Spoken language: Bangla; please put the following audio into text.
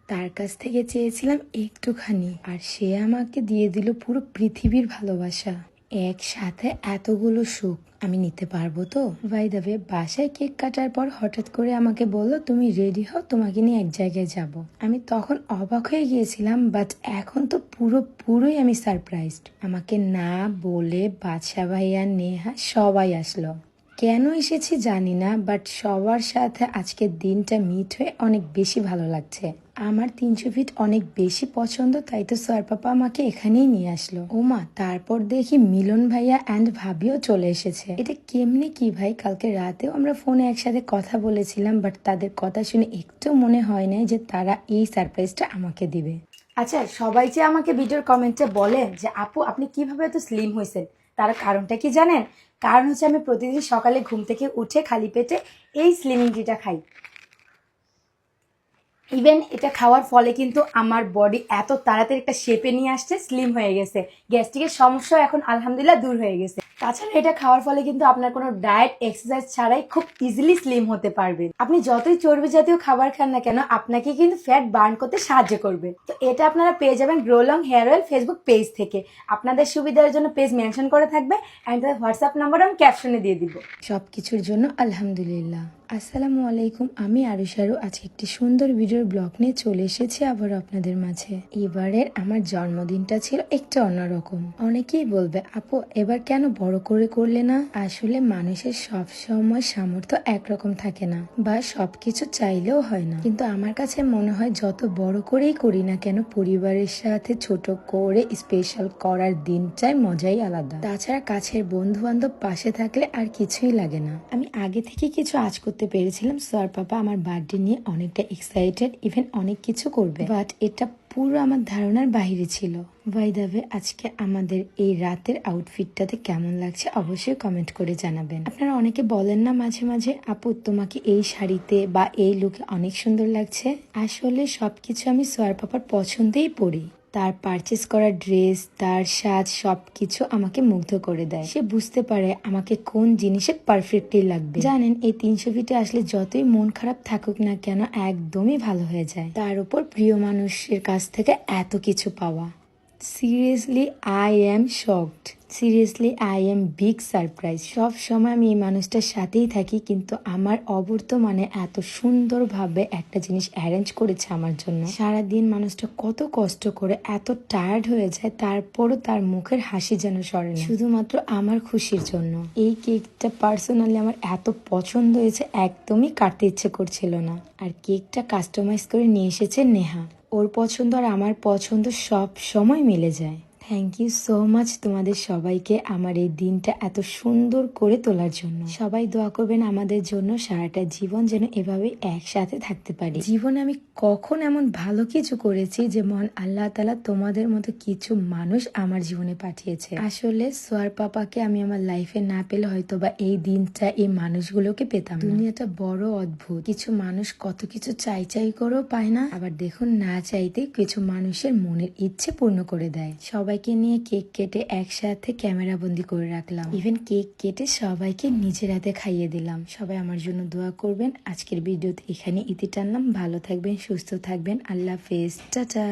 তার কাছ থেকে চেয়েছিলাম একটুখানি, আর সে আমাকে দিয়ে দিল পুরো পৃথিবীর ভালোবাসা। একসাথে এতগুলো সুখ আমি নিতে পারবো তো? বাই দ্য ওয়ে, বাসায় কেক কাটার পর হঠাৎ করে আমাকে বললো, তুমি রেডি হও, তোমাকে নিয়ে এক জায়গায় যাব। আমি তখন অবাক হয়ে গিয়েছিলাম, বাট এখন তো পুরোই আমি সারপ্রাইজড। আমাকে না বলে বাদশা ভাইয়া, নেহা সবাই আসলো। কেন এসেছি জানি না, বাট সবার সাথে আজকের দিনটা মিট হয়ে অনেক বেশি ভালো লাগছে। আমার 300 ফিট অনেক বেশি পছন্দ, তাই তো স্যার পাপা আমাকে এখানেই নিয়ে আসলো। ওমা, তারপর দেখি মিলন ভাইয়া অ্যান্ড ভাবিও চলে এসেছে। এটা কেমনে কি ভাই? কালকে রাতেও আমরা ফোনে একসাথে কথা বলেছিলাম, বাট তাদের কথা শুনে একটু মনে হয় নাই যে তারা এই সারপ্রাইজটা আমাকে দিবে। আচ্ছা, সবাই যে আমাকে ভিডিওর কমেন্টে বলে যে আপু আপনি কিভাবে এত স্লিম হয়েছেন, তার কারণটা কি জানেন? কারণ হচ্ছে আমি প্রতিদিন সকালে ঘুম থেকে উঠে খালি পেটে এই স্লিমিং টিটা খাই। ইভেন এটা খাওয়ার ফলে কিন্তু আমার বডি এত তাড়াতাড়ি একটা শেপে নিয়ে আসছে, স্লিম হয়ে গেছে। গ্যাস্ট্রিকের সমস্যা এখন আলহামদুলিল্লাহ দূর হয়ে গেছে। তাছাড়া এটা খাওয়ার ফলে কিন্তু আপনার কোনো ডায়েট এক্সারসাইজ ছাড়াই খুব ইজিলি স্লিম হতে পারবেন। আপনি যতই চর্বি জাতীয় খাবার খান না কেন, আপনাকে কিন্তু ফ্যাট বার্ন করতে সাহায্য করবে। তো এটা আপনারা পেয়ে যাবেন grow long hair oil Facebook page থেকে। আপনাদের সুবিধার জন্য পেজ মেনশন করে থাকবে, অ্যান্ড তাদের হোয়াটসঅ্যাপ নাম্বার আমি ক্যাপশনে দিয়ে দিব। সবকিছুর জন্য আলহামদুলিল্লাহ। আসসালামু আলাইকুম, আমি আরুষারু। আজকে একটি সুন্দর ভিডিওর ব্লগ নিয়ে চলে এসেছি আবার আপনাদের মাঝে। এবারের আমার জন্মদিনটা ছিল একটু অন্যরকম। অনেকেই বলবে, আপু এবার কেন বড় করে করলে না? আসলে মানুষের সব সময় সামর্থ্য একরকম থাকে না, বা সবকিছু চাইলেও হয় না। কিন্তু আমার কাছে মনে হয় যত বড় করেই করি না কেন, পরিবারের সাথে ছোট করে স্পেশাল করার দিনটাই মজাই আলাদা। তাছাড়া কাছের বন্ধু বান্ধব পাশে থাকলে আর কিছুই লাগে না। আমি আগে থেকে কিছু আজ করতে পেরেছিলাম। স্যার পাপা আমার বার্থডে নিয়ে অনেকটা এক্সাইটেড, ইভেন অনেক কিছু করবে, বাট এটা পুরো আমার ধারণার বাইরে ছিল। বাই দ্য ওয়ে, আজকে আমাদের এই রাতের আউটফিটটাতে কেমন লাগছে অবশ্যই কমেন্ট করে জানাবেন। আপনারা অনেকে বলেন না মাঝে মাঝে, আপু তোমাকে এই শাড়িতে বা এই লুকে অনেক সুন্দর লাগছে। আসলে সবকিছু আমি সোয়ার পাপার পছন্দেই পরি। তার পারচেস করা ড্রেস, তার সাজ, সবকিছু আমাকে মুগ্ধ করে দেয়। সে বুঝতে পারে আমাকে কোন জিনিসে পারফেক্টলি লাগবে। জানেন, এই 300 ফিটে আসলে যতই মন খারাপ থাকুক না কেন, একদমই ভালো হয়ে যায়। তার উপর প্রিয় মানুষের কাছ থেকে এত কিছু পাওয়া, seriously I am shocked. Seriously I am big surprise. সব সময় আমি এই মানুষটার সাথেই থাকি, কিন্তু আমার অবর্তমানে এত সুন্দরভাবে একটা জিনিস অ্যারেঞ্জ করেছে আমার জন্য। সারাদিন মানুষটা কত কষ্ট করে এত টায়ার্ড হয়ে যায়, তারপরও তার মুখের হাসি যেন সরে না, শুধুমাত্র আমার খুশির জন্য। এই কেকটা পার্সোনালি আমার এত পছন্দ হয়েছে, একদমই কাটতে ইচ্ছে করছিল না। আর কেকটা কাস্টমাইজ করে নিয়ে এসেছে নেহা। ওর পছন্দ আর আমার পছন্দ সব সময় মিলে যায়। থ্যাংক ইউ সো মাচ তোমাদের সবাইকে আমার এই দিনটা এত সুন্দর করে তোলার জন্য। সবাই দোয়া করবেন আমাদের জন্য, সারাটা জীবন যেন এভাবে একসাথে থাকতে পারি। জীবনে আমি কখন এমন ভালো কিছু করেছি যে মহান আল্লাহ তাআলা তোমাদের মতো কিছু মানুষ আমার জীবনে পাঠিয়েছে। আসলে সোয়ার পাপাকে আমি আমার লাইফে না পেলে হয়তো বা এই দিনটা, এই মানুষগুলোকে পেতাম না। দুনিয়াটা বড় অদ্ভুত। কিছু মানুষ কত কিছু চাই করেও পায় না, আবার দেখুন না চাইতে কিছু মানুষের মনের ইচ্ছে পূর্ণ করে দেয়। সবাইকে নিয়ে কেক কেটে একসাথে ক্যামেরা বন্দি করে রাখলাম। ইভেন কেক কেটে সবাইকে নিজের হাতে খাইয়ে দিলাম। সবাই আমার জন্য দোয়া করবেন। আজকের ভিডিওতে এখানে ইতি টানলাম। ভালো থাকবেন, সুস্থ থাকবেন। আল্লাহ হাফেজ, টাটা।